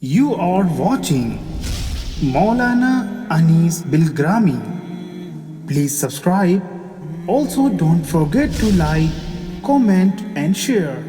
You are watching Maulana Anis Bilgrami. Please subscribe. Also, don't forget to like, comment, and share.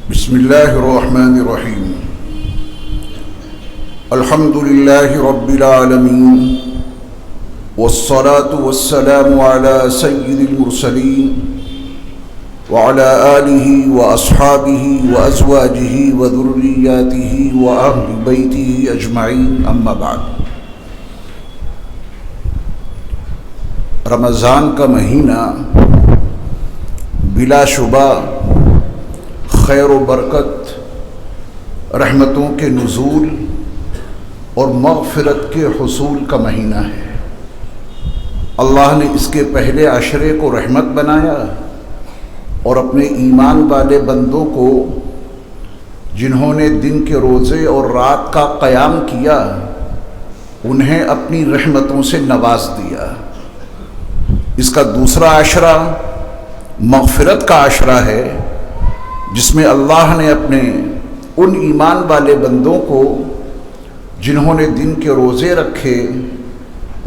بسم الله الرحمن الرحيم الحمد لله رب العالمين والصلاة والسلام على سيد المرسلين وعلى آله وأصحابه وأزواجه وذرياته وأهل بيته أجمعين أما بعد رمضان کا مہینہ بلا شبہ خیر و برکت، رحمتوں کے نزول اور مغفرت کے حصول کا مہینہ ہے۔ اللہ نے اس کے پہلے عشرے کو رحمت بنایا اور اپنے ایمان والے بندوں کو، جنہوں نے دن کے روزے اور رات کا قیام کیا، انہیں اپنی رحمتوں سے نواز دیا۔ اس کا دوسرا عشرہ مغفرت کا عشرہ ہے، جس میں اللہ نے اپنے ان ایمان والے بندوں کو، جنہوں نے دن کے روزے رکھے،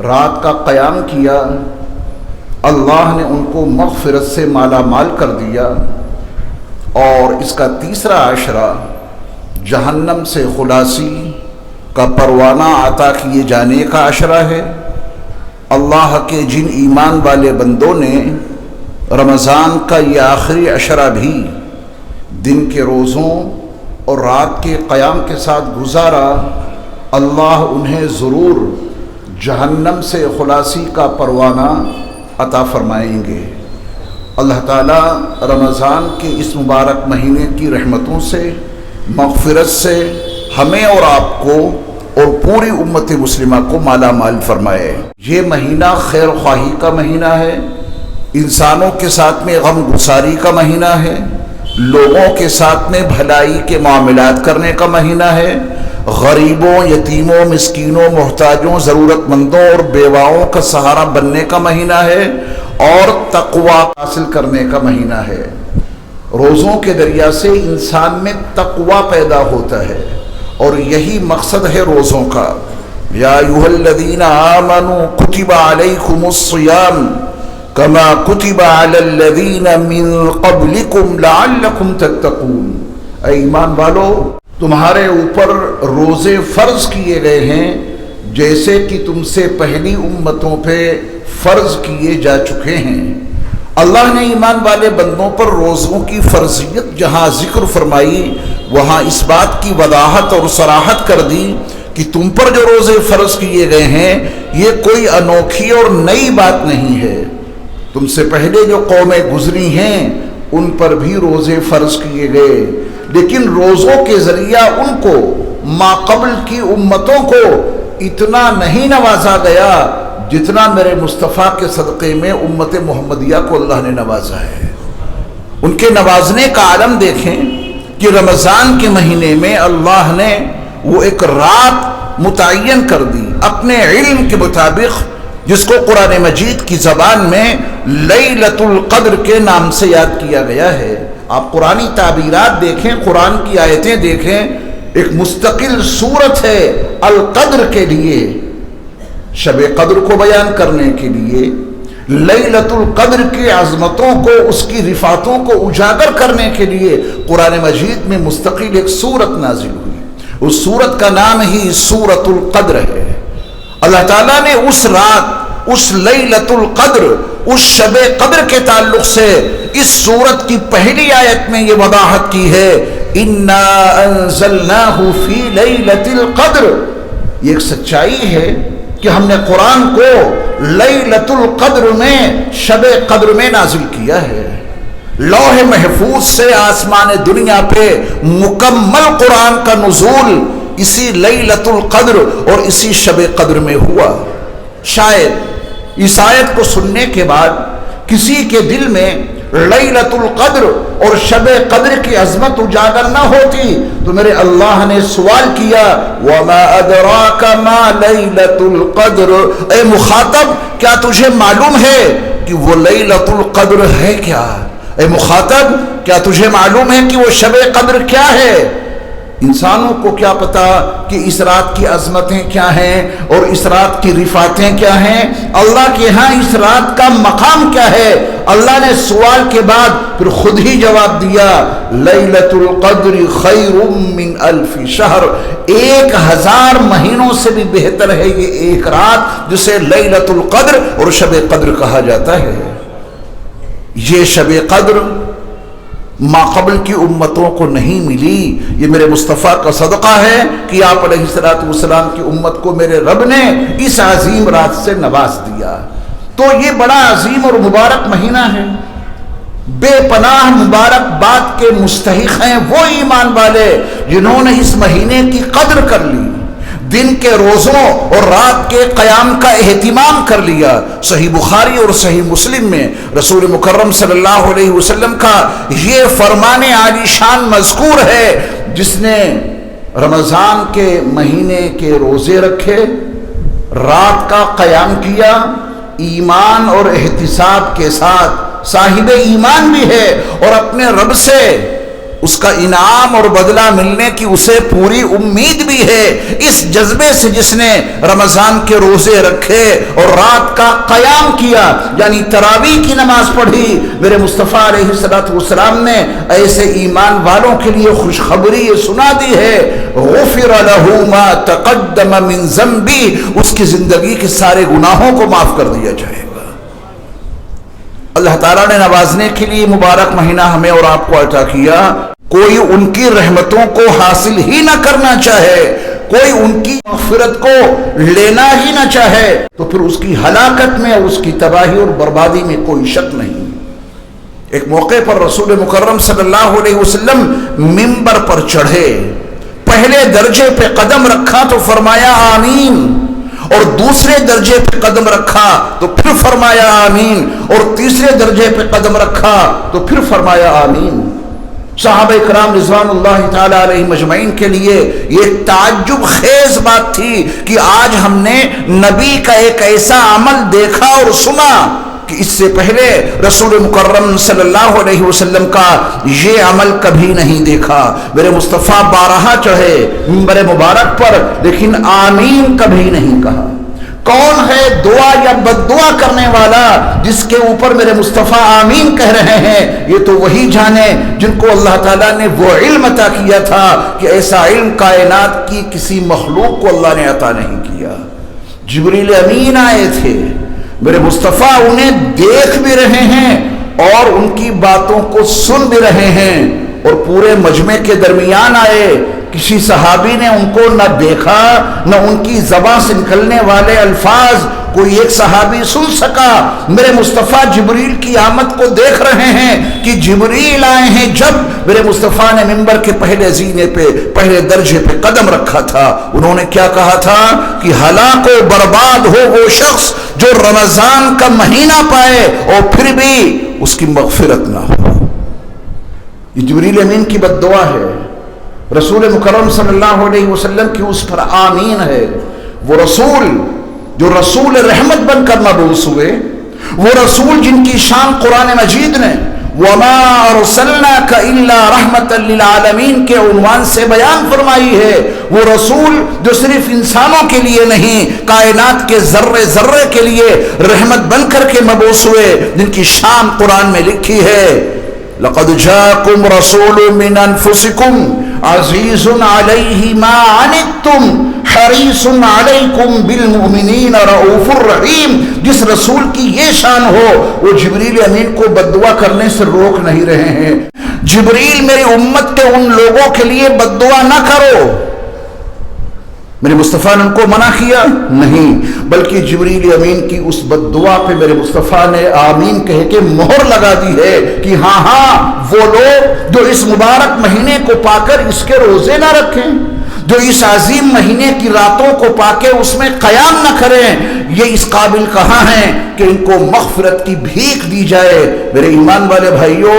رات کا قیام کیا، اللہ نے ان کو مغفرت سے مالا مال کر دیا۔ اور اس کا تیسرا عشرہ جہنم سے خلاصی کا پروانہ عطا کیے جانے کا عشرہ ہے۔ اللہ کے جن ایمان والے بندوں نے رمضان کا یہ آخری عشرہ بھی دن کے روزوں اور رات کے قیام کے ساتھ گزارا، اللہ انہیں ضرور جہنم سے خلاصی کا پروانہ عطا فرمائیں گے۔ اللہ تعالیٰ رمضان کے اس مبارک مہینے کی رحمتوں سے، مغفرت سے ہمیں اور آپ کو اور پوری امت مسلمہ کو مالا مال فرمائے۔ یہ مہینہ خیر خواہی کا مہینہ ہے، انسانوں کے ساتھ میں غم گساری کا مہینہ ہے، لوگوں کے ساتھ میں بھلائی کے معاملات کرنے کا مہینہ ہے، غریبوں، یتیموں، مسکینوں، محتاجوں، ضرورت مندوں اور بیواؤں کا سہارا بننے کا مہینہ ہے، اور تقوی حاصل کرنے کا مہینہ ہے۔ روزوں کے ذریعہ سے انسان میں تقوی پیدا ہوتا ہے، اور یہی مقصد ہے روزوں کا۔ یا ایھا الذین آمنوا کتب علیکم الصیام کما کتب علی الذین من قبلکم لعلکم تتقون۔ اے ایمان والو، تمہارے اوپر روزے فرض کیے گئے ہیں جیسے کہ تم سے پہلی امتوں پہ فرض کیے جا چکے ہیں۔ اللہ نے ایمان والے بندوں پر روزوں کی فرضیت جہاں ذکر فرمائی، وہاں اس بات کی وضاحت اور صراحت کر دی کہ تم پر جو روزے فرض کیے گئے ہیں یہ کوئی انوکھی اور نئی بات نہیں ہے۔ تم سے پہلے جو قومیں گزری ہیں ان پر بھی روزے فرض کیے گئے، لیکن روزوں کے ذریعہ ان کو، ما قبل کی امتوں کو، اتنا نہیں نوازا گیا جتنا میرے مصطفیٰ کے صدقے میں امت محمدیہ کو اللہ نے نوازا ہے۔ ان کے نوازنے کا عالم دیکھیں کہ رمضان کے مہینے میں اللہ نے وہ ایک رات متعین کر دی اپنے علم کے مطابق، جس کو قرآن مجید کی زبان میں لیلۃ القدر کے نام سے یاد کیا گیا ہے۔ آپ قرآنی تعبیرات دیکھیں، قرآن کی آیتیں دیکھیں، ایک مستقل صورت ہے القدر کے لیے، شب قدر کو بیان کرنے کے لیے، لیلۃ القدر کی عظمتوں کو، اس کی رفعتوں کو اجاگر کرنے کے لیے قرآن مجید میں مستقل ایک صورت نازل ہوئی۔ اس صورت کا نام ہی سورۃ القدر ہے۔ اللہ تعالیٰ نے اس رات، اس لیلۃ القدر، اس شب قدر کے تعلق سے اس سورت کی پہلی آیت میں یہ وضاحت کی ہے، اِنَّا أَنزَلْنَاهُ فِي لَيْلَةِ الْقَدْرِ۔ یہ ایک سچائی ہے کہ ہم نے قرآن کو لیلۃ القدر میں، شب قدر میں نازل کیا ہے۔ لوح محفوظ سے آسمان دنیا پہ مکمل قرآن کا نزول اسی لیلۃ القدر اور اسی شب قدر میں ہوا۔ شاید اس آیت کو سننے کے بعد کسی کے دل میں لیلۃ القدر اور شب قدر کی عظمت اجاگر نہ ہوتی تو میرے اللہ نے سوال کیا وَمَا أَدْرَاكَ مَا لَيْلَةُ الْقَدْرِ، اے مخاطب کیا تجھے معلوم ہے کہ وہ لیلۃ القدر ہے کیا؟ اے مخاطب کیا تجھے معلوم ہے کہ وہ شب قدر کیا ہے؟ انسانوں کو کیا پتا کہ اس رات کی عظمتیں کیا ہیں اور اس رات کی رفعتیں کیا ہیں، اللہ کے ہاں اس رات کا مقام کیا ہے؟ اللہ نے سوال کے بعد پھر خود ہی جواب دیا لیلۃ القدر خیر من الف شہر، 1000 مہینوں سے بھی بہتر ہے یہ ایک رات جسے لیلۃ القدر اور شب قدر کہا جاتا ہے۔ یہ شب قدر ما قبل کی امتوں کو نہیں ملی، یہ میرے مصطفیٰ کا صدقہ ہے کہ آپ علیہ السلام کی امت کو میرے رب نے اس عظیم رات سے نواز دیا۔ تو یہ بڑا عظیم اور مبارک مہینہ ہے، بے پناہ مبارک بات کے مستحق ہیں وہ ایمان والے جنہوں نے اس مہینے کی قدر کر لی، دن کے روزوں اور رات کے قیام کا اہتمام کر لیا۔ صحیح بخاری اور صحیح مسلم میں رسول مکرم صلی اللہ علیہ وسلم کا یہ فرمان عالی شان مذکور ہے، جس نے رمضان کے مہینے کے روزے رکھے، رات کا قیام کیا، ایمان اور احتساب کے ساتھ صاحب ایمان بھی ہے اور اپنے رب سے اس کا انعام اور بدلہ ملنے کی اسے پوری امید بھی ہے، اس جذبے سے جس نے رمضان کے روزے رکھے اور رات کا قیام کیا یعنی تراویح کی نماز پڑھی، میرے مصطفیٰ علیہ السلام نے ایسے ایمان والوں کے لیے خوشخبری یہ سنا دی ہے غفر له ما تقدم من ذنبی، اس کی زندگی کے سارے گناہوں کو معاف کر دیا جائے گا۔ اللہ تعالیٰ نے نوازنے کے لیے مبارک مہینہ ہمیں اور آپ کو عطا کیا، کوئی ان کی رحمتوں کو حاصل ہی نہ کرنا چاہے، کوئی ان کی مغفرت کو لینا ہی نہ چاہے تو پھر اس کی ہلاکت میں اس کی تباہی اور بربادی میں کوئی شک نہیں۔ ایک موقع پر رسول مکرم صلی اللہ علیہ وسلم منبر پر چڑھے، پہلے درجے پہ قدم رکھا تو فرمایا آمین، اور دوسرے درجے پہ قدم رکھا تو پھر فرمایا آمین، اور تیسرے درجے پہ قدم رکھا تو پھر فرمایا آمین۔ صحابہ اکرام رضوان اللہ تعالی علیہ مجمعین کے لیے یہ تعجب خیز بات تھی کہ آج ہم نے نبی کا ایک ایسا عمل دیکھا اور سنا کہ اس سے پہلے رسول مکرم صلی اللہ علیہ وسلم کا یہ عمل کبھی نہیں دیکھا۔ میرے مصطفیٰ بارہا چڑھے منبر مبارک پر لیکن آمین کبھی نہیں کہا۔ کون ہے دعا یا بد دعا کرنے والا جس کے اوپر میرے مصطفیٰ آمین کہہ رہے ہیں؟ یہ تو وہی جانے جن کو اللہ تعالیٰ نے وہ علم عطا کیا تھا کہ ایسا علم کائنات کی کسی مخلوق کو اللہ نے عطا نہیں کیا۔ جبریل امین آئے تھے، میرے مصطفیٰ انہیں دیکھ بھی رہے ہیں اور ان کی باتوں کو سن بھی رہے ہیں، اور پورے مجمع کے درمیان آئے، کسی صحابی نے ان کو نہ دیکھا نہ ان کی زبان سے نکلنے والے الفاظ کوئی ایک صحابی سن سکا۔ میرے مصطفیٰ جبریل کی آمد کو دیکھ رہے ہیں کہ جبریل آئے ہیں، جب میرے مصطفیٰ نے منبر کے پہلے زینے پہ پہلے درجے پہ قدم رکھا تھا انہوں نے کیا کہا تھا کہ ہلاک و برباد ہو وہ شخص جو رمضان کا مہینہ پائے اور پھر بھی اس کی مغفرت نہ ہو۔ یہ جبریل امین کی بد دعا ہے، رسول مکرم صلی اللہ علیہ وسلم کی اس پر آمین ہے۔ وہ رسول جو رسول رحمت بن کر مبعوث ہوئے، وہ رسول جن کی شان قرآن مجید نے وَمَا أَرْسَلْنَاكَ إِلَّا رَحْمَةً لِلْعَالَمِينَ کے عنوان سے بیان فرمائی ہے، وہ رسول جو صرف انسانوں کے لیے نہیں کائنات کے ذرے ذرے کے لیے رحمت بن کر کے مبعوث ہوئے، جن کی شان قرآن میں لکھی ہے لَقَدْ جَاءَكُمْ رَسُولٌ مِّنْ أَنفُسِكُمْ عَزِيزٌ عَلَيْهِ مَا عَنِتُّمْ حَرِيصٌ عَلَيْكُمْ بِالْمُؤْمِنِينَ رَءُوفٌ رَحِيمٌ۔ جس رسول کی یہ شان ہو وہ جبریل امین کو بد دعا کرنے سے روک نہیں رہے ہیں۔ جبریل میری امت کے ان لوگوں کے لیے بد دعا نہ کرو میرے مصطفیٰ نے ان کو منع کیا نہیں، بلکہ جبریل امین کی اس بد دعا پہ میرے مصطفیٰ نے آمین کہہ کے مہر لگا دی ہے کہ ہاں وہ لوگ جو اس مبارک مہینے کو پا کر اس کے روزے نہ رکھیں، جو اس عظیم مہینے کی راتوں کو پا کے اس میں قیام نہ کریں، یہ اس قابل کہاں ہیں کہ ان کو مغفرت کی بھیک دی جائے۔ میرے ایمان والے بھائیوں،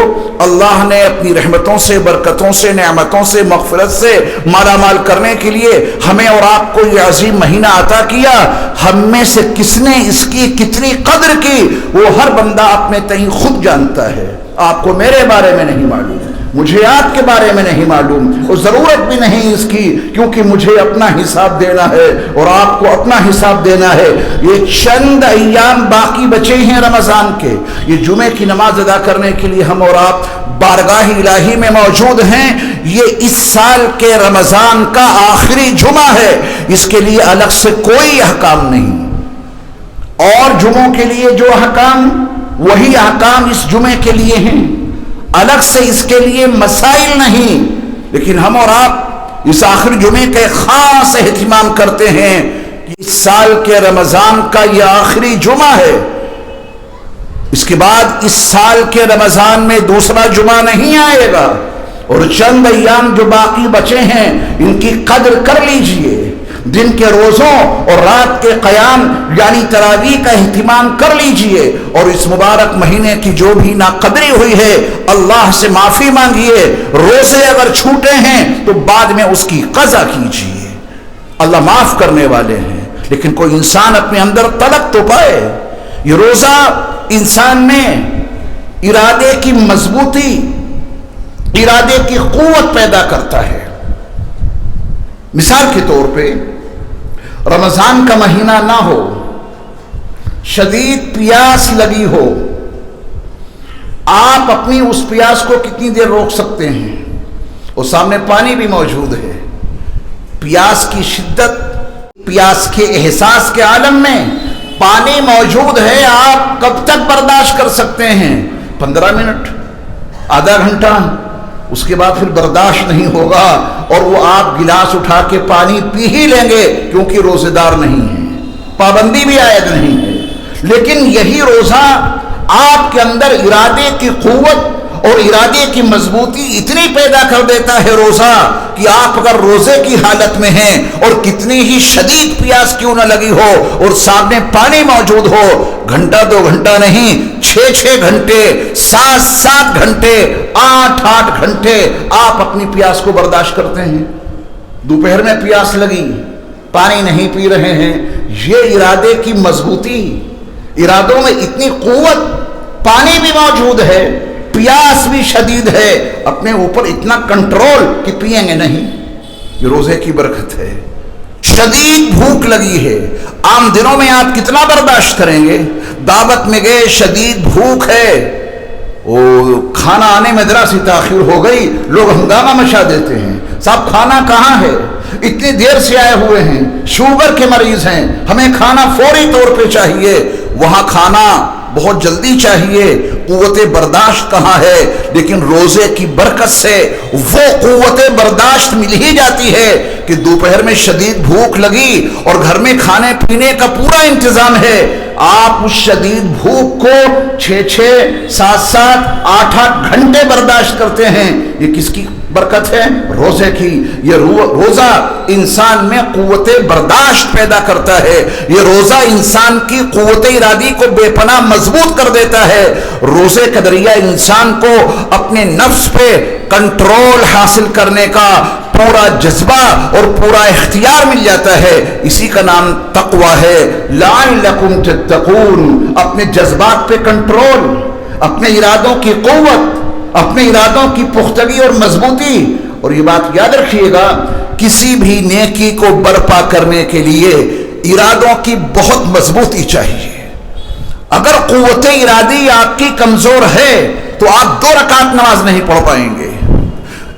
اللہ نے اپنی رحمتوں سے، برکتوں سے، نعمتوں سے، مغفرت سے مالا مال کرنے کے لیے ہمیں اور آپ کو یہ عظیم مہینہ عطا کیا۔ ہم میں سے کس نے اس کی کتنی قدر کی وہ ہر بندہ اپنے تئیں خود جانتا ہے۔ آپ کو میرے بارے میں نہیں معلوم، مجھے آپ کے بارے میں نہیں معلوم، اور ضرورت بھی نہیں اس کی، کیونکہ مجھے اپنا حساب دینا ہے اور آپ کو اپنا حساب دینا ہے۔ یہ چند ایام باقی بچے ہیں رمضان کے، یہ جمعے کی نماز ادا کرنے کے لیے ہم اور آپ بارگاہ الہی میں موجود ہیں۔ یہ اس سال کے رمضان کا آخری جمعہ ہے، اس کے لیے الگ سے کوئی احکام نہیں، اور جمعوں کے لیے جو احکام وہی احکام اس جمعے کے لیے ہیں، الگ سے اس کے لیے مسائل نہیں۔ لیکن ہم اور آپ اس آخری جمعے کا خاص اہتمام کرتے ہیں کہ اس سال کے رمضان کا یہ آخری جمعہ ہے، اس کے بعد اس سال کے رمضان میں دوسرا جمعہ نہیں آئے گا، اور چند ایام جو باقی بچے ہیں ان کی قدر کر لیجئے، دن کے روزوں اور رات کے قیام یعنی تراویح کا اہتمام کر لیجئے، اور اس مبارک مہینے کی جو بھی ناقدری ہوئی ہے اللہ سے معافی مانگیے۔ روزے اگر چھوٹے ہیں تو بعد میں اس کی قضا کیجئے، اللہ معاف کرنے والے ہیں۔ لیکن کوئی انسان اپنے اندر طلب تو پائے۔ یہ روزہ انسان میں ارادے کی مضبوطی، ارادے کی قوت پیدا کرتا ہے۔ مثال کے طور پہ رمضان کا مہینہ نہ ہو، شدید پیاس لگی ہو، آپ اپنی اس پیاس کو کتنی دیر روک سکتے ہیں؟ اور سامنے پانی بھی موجود ہے، پیاس کی شدت، پیاس کے احساس کے عالم میں پانی موجود ہے، آپ کب تک برداشت کر سکتے ہیں؟ 15 منٹ، آدھا گھنٹہ، اس کے بعد پھر برداشت نہیں ہوگا، اور وہ آپ گلاس اٹھا کے پانی پی ہی لیں گے، کیونکہ روزے دار نہیں ہیں، پابندی بھی عائد نہیں ہے۔ لیکن یہی روزہ آپ کے اندر ارادے کی قوت اور ارادے کی مضبوطی اتنی پیدا کر دیتا ہے روزہ، کہ آپ اگر روزے کی حالت میں ہیں اور کتنی ہی شدید پیاس کیوں نہ لگی ہو اور سامنے پانی موجود ہو، گھنٹہ 2 گھنٹہ نہیں، 6 گھنٹے، 7 گھنٹے، 8 گھنٹے آپ اپنی پیاس کو برداشت کرتے ہیں۔ دوپہر میں پیاس لگی، پانی نہیں پی رہے ہیں، یہ ارادے کی مضبوطی، ارادوں میں اتنی قوت، پانی بھی موجود ہے، پیاس بھی شدید ہے، اپنے اوپر اتنا کنٹرول کہ پیئیں گے نہیں، یہ روزے کی برکت ہے۔ شدید بھوک لگی ہے، عام دنوں میں آپ کتنا برداشت کریں گے؟ دعوت میں گئے، شدید بھوک ہے، کھانا آنے میں ذرا سی تاخیر ہو گئی، لوگ ہنگامہ مچا دیتے ہیں، صاحب کھانا کہاں ہے؟ اتنی دیر سے آئے ہوئے ہیں، شوگر کے مریض ہیں، ہمیں کھانا فوری طور پہ چاہیے۔ وہاں کھانا بہت جلدی چاہیے، قوت برداشت کہاں ہے؟ لیکن روزے کی برکت سے وہ قوت برداشت مل ہی جاتی ہے کہ دوپہر میں شدید بھوک لگی اور گھر میں کھانے پینے کا پورا انتظام ہے، آپ اس شدید بھوک کو 6 7 8 گھنٹے برداشت کرتے ہیں۔ یہ کس کی برکت ہے؟ روزے کی۔ یہ روزہ انسان میں قوت برداشت پیدا کرتا ہے، یہ روزہ انسان کی قوت ارادی کو بے پناہ مضبوط کر دیتا ہے۔ روزے کا ذریعہ انسان کو اپنے نفس پہ کنٹرول حاصل کرنے کا پورا جذبہ اور پورا اختیار مل جاتا ہے، اسی کا نام تقویٰ ہے۔ لعلکم تتقون، اپنے جذبات پہ کنٹرول، اپنے ارادوں کی قوت، اپنے ارادوں کی پختگی اور مضبوطی۔ اور یہ بات یاد رکھیے گا، کسی بھی نیکی کو برپا کرنے کے لیے ارادوں کی بہت مضبوطی چاہیے۔ اگر قوت ارادی آپ کی کمزور ہے تو آپ 2 رکعت نماز نہیں پڑھ پائیں گے۔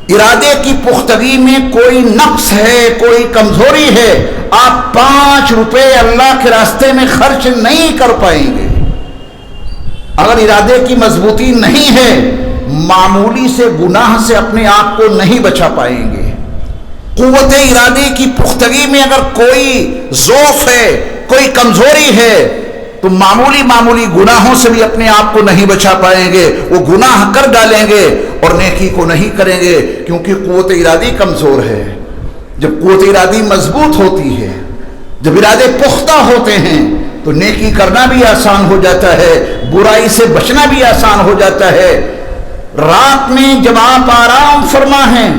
ارادے کی پختگی میں کوئی نقص ہے، کوئی کمزوری ہے، آپ 5 روپے اللہ کے راستے میں خرچ نہیں کر پائیں گے۔ اگر ارادے کی مضبوطی نہیں ہے، معمولی سے گناہ سے اپنے آپ کو نہیں بچا پائیں گے۔ قوت ارادی کی پختگی میں اگر کوئی ضعف ہے، کوئی کمزوری ہے، تو معمولی گناہوں سے بھی اپنے آپ کو نہیں بچا پائیں گے، وہ گناہ کر ڈالیں گے اور نیکی کو نہیں کریں گے، کیونکہ قوت ارادی کمزور ہے۔ جب قوت ارادی مضبوط ہوتی ہے، جب ارادے پختہ ہوتے ہیں، تو نیکی کرنا بھی آسان ہو جاتا ہے، برائی سے بچنا بھی آسان ہو جاتا ہے۔ رات میں جب آپ آرام فرما ہیں،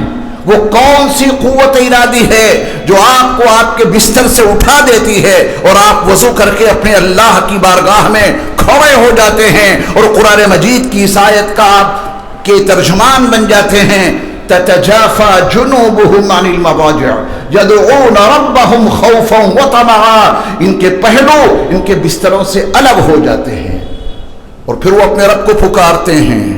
وہ کون سی قوت ارادی ہے جو آپ کو آپ کے بستر سے اٹھا دیتی ہے اور آپ وضو کر کے اپنے اللہ کی بارگاہ میں کھڑے ہو جاتے ہیں اور قرآن مجید کی اس آیت کا آپ کے ترجمان بن جاتے ہیں۔ تتجافى جنوبهم عن المضاجع يدعون ربهم خوفا وطمعا، ان کے پہلو ان کے بستروں سے الگ ہو جاتے ہیں اور پھر وہ اپنے رب کو پکارتے ہیں،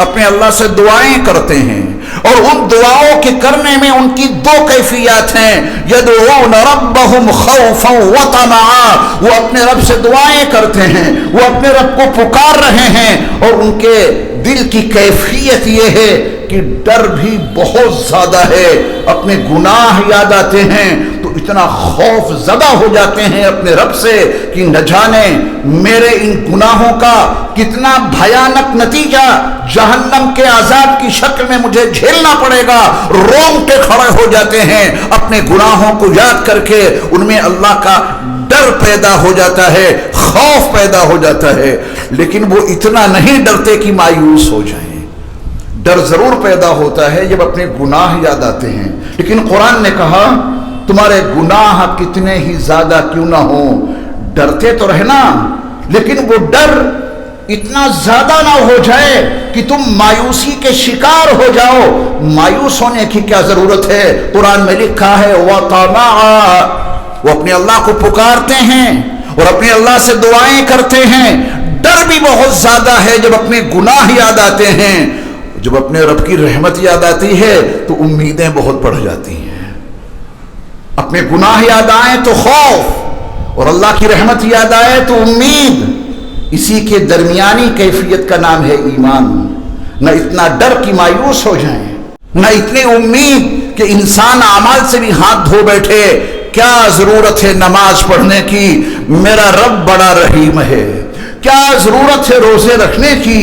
اپنے اللہ سے دعائیں کرتے ہیں، اور ان دعاؤں کے کرنے میں ان کی دو کیفیات ہیں۔ یدعون ربهم خوفا وطمعا، وہ اپنے رب سے دعائیں کرتے ہیں، وہ اپنے رب کو پکار رہے ہیں، اور ان کے دل کی کیفیت یہ ہے کہ ڈر بھی بہت زیادہ ہے۔ اپنے گناہ یاد آتے ہیں تو اتنا خوف زدہ ہو جاتے ہیں اپنے رب سے کہ نہ جانے میرے ان گناہوں کا کتنا بھیانک نتیجہ جہنم کے عذاب کی شکل میں مجھے جھیلنا پڑے گا۔ رونگٹے کھڑے ہو جاتے ہیں اپنے گناہوں کو یاد کر کے، ان میں اللہ کا ڈر پیدا ہو جاتا ہے، خوف پیدا ہو جاتا ہے، لیکن وہ اتنا نہیں ڈرتے کہ مایوس ہو جائیں۔ ڈر ضرور پیدا ہوتا ہے جب اپنے گناہ یاد آتے ہیں، لیکن قرآن نے کہا تمہارے گناہ کتنے ہی زیادہ کیوں نہ ہوں، ڈرتے تو رہنا، لیکن وہ ڈر اتنا زیادہ نہ ہو جائے کہ تم مایوسی کے شکار ہو جاؤ۔ مایوس ہونے کی کیا ضرورت ہے؟ قرآن میں لکھا ہے وَطَمَعًا، وہ اپنے اللہ کو پکارتے ہیں اور اپنے اللہ سے دعائیں کرتے ہیں۔ ڈر بھی بہت زیادہ ہے جب اپنے گناہ یاد آتے ہیں۔ جب اپنے رب کی رحمت یاد آتی ہے تو امیدیں بہت بڑھ جاتی ہیں۔ اپنے گناہ یاد آئیں تو خوف، اور اللہ کی رحمت یاد آئے تو امید۔ اسی کے درمیانی کیفیت کا نام ہے ایمان۔ نہ اتنا ڈر کہ مایوس ہو جائیں، نہ اتنی امید کہ انسان اعمال سے بھی ہاتھ دھو بیٹھے۔ کیا ضرورت ہے نماز پڑھنے کی، میرا رب بڑا رحیم ہے۔ کیا ضرورت ہے روزے رکھنے کی،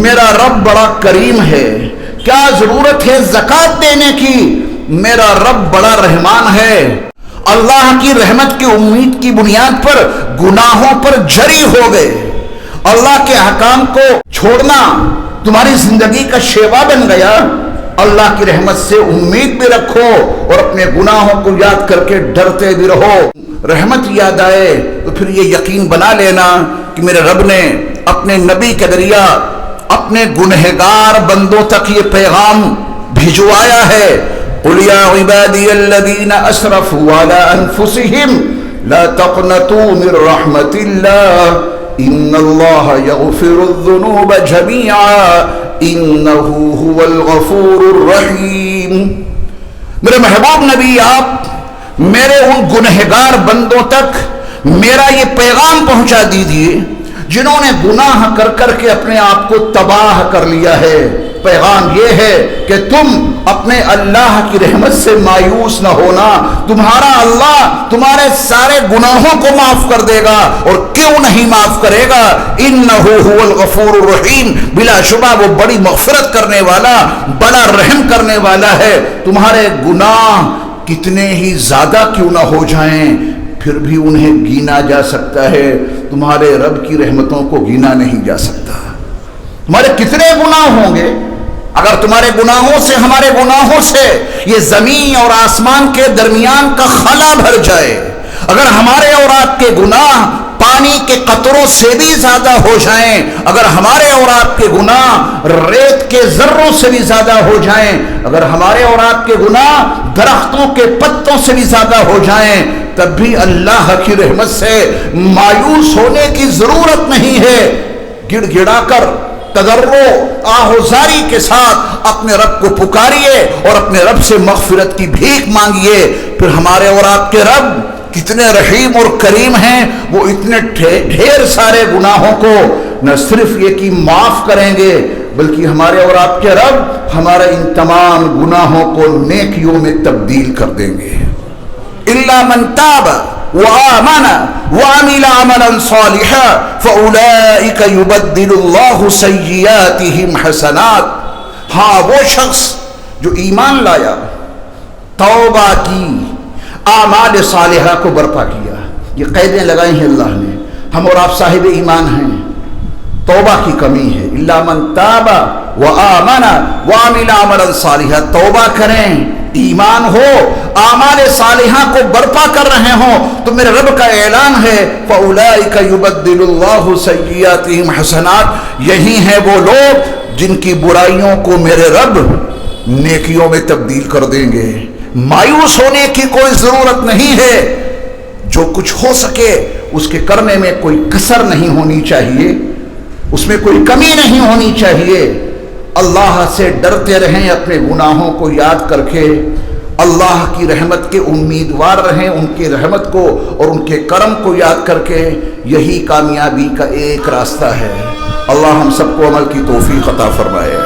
میرا رب بڑا کریم ہے۔ کیا ضرورت ہے زکوٰۃ دینے کی، میرا رب بڑا رحمان ہے۔ اللہ کی رحمت کی امید کی بنیاد پر گناہوں پر جری ہو گئے، اللہ کے احکام کو چھوڑنا تمہاری زندگی کا شیوا بن گیا۔ اللہ کی رحمت سے امید بھی رکھو اور اپنے گناہوں کو یاد کر کے ڈرتے بھی رہو۔ رحمت یاد آئے تو پھر یہ یقین بنا لینا کہ میرے رب نے اپنے نبی کے ذریعہ اپنے گنہگار بندوں تک یہ پیغام بھجوایا ہے۔ قُلْ يَا عِبَادِيَ الَّذِينَ أَسْرَفُوا عَلَىٰ أَنفُسِهِمْ لَا تَقْنَطُوا مِن رَحْمَةِ اللَّهِ إِنَّ اللَّهَ يَغْفِرُ الذُّنُوبَ جَمِيعًا إِنَّهُ هُوَ الْغَفُورُ الرَّحِيمُ۔ میرے محبوب نبی، آپ میرے ان گنہگار بندوں تک میرا یہ پیغام پہنچا دیجیے جنہوں نے گناہ کر کر کے اپنے آپ کو تباہ کر لیا ہے۔ پیغام یہ ہے کہ تم اپنے اللہ کی رحمت سے مایوس نہ ہونا۔ تمہارا اللہ تمہارے سارے گناہوں کو معاف کر دے گا، اور کیوں نہیں معاف کرے گا؟ انہ هو الغفور الرحیم، بلا شبہ وہ بڑی مغفرت کرنے والا، بڑا رحم کرنے والا ہے۔ تمہارے گناہ کتنے ہی زیادہ کیوں نہ ہو جائیں، پھر بھی انہیں گینا جا سکتا ہے، تمہارے رب کی رحمتوں کو گینا نہیں جا سکتا۔ تمہارے کتنے گناہ ہوں گے، اگر تمہارے گناہوں سے، ہمارے گناہوں سے یہ زمین اور آسمان کے درمیان کا خلا بھر جائے، اگر ہمارے اور آپ کے گناہ پانی کے قطروں سے بھی زیادہ ہو جائیں، اگر ہمارے اور آپ کے گناہ ریت کے ذروں سے بھی زیادہ ہو جائیں، اگر ہمارے اور آپ کے گناہ درختوں کے پتوں سے بھی زیادہ ہو جائیں، تب بھی اللہ کی رحمت سے مایوس ہونے کی ضرورت نہیں ہے۔ گڑ گڑا کر تضرع آہوزاری کے ساتھ اپنے رب کو پکاریے اور اپنے رب سے مغفرت کی بھیک مانگیے۔ پھر ہمارے اور آپ کے رب کتنے رحیم اور کریم ہیں، وہ اتنے ڈھیر سارے گناہوں کو نہ صرف یہ کہ معاف کریں گے بلکہ ہمارے اور آپ کے رب ہمارے ان تمام گناہوں کو نیکیوں میں تبدیل کر دیں گے. الا من تاب وآمن وعمل عملا صالحا فاولئک یبدل اللہ سیئاتہم حسنات. ہاں وہ شخص جو ایمان لایا، توبہ کی، اعمال صالحہ کو برپا کیا. یہ قیدیں لگائی ہیں اللہ نے. ہم اور آپ صاحب ایمان ہیں، توبہ کی کمی ہے. الا من تاب وآمن وعمل عملا صالحا. توبہ کریں، ایمان ہو، اعمال صالحہ کو برپا کر رہے ہوں تو میرے رب کا اعلان ہے فاولئک یبدل اللہ سیئاتہم حسنات. یہی ہیں وہ لوگ جن کی برائیوں کو میرے رب نیکیوں میں تبدیل کر دیں گے. مایوس ہونے کی کوئی ضرورت نہیں ہے. جو کچھ ہو سکے اس کے کرنے میں کوئی کسر نہیں ہونی چاہیے، اس میں کوئی کمی نہیں ہونی چاہیے. اللہ سے ڈرتے رہیں، اپنے گناہوں کو یاد کر کے اللہ کی رحمت کے امیدوار رہیں، ان کی رحمت کو اور ان کے کرم کو یاد کر کے. یہی کامیابی کا ایک راستہ ہے. اللہ ہم سب کو عمل کی توفیق عطا فرمائے.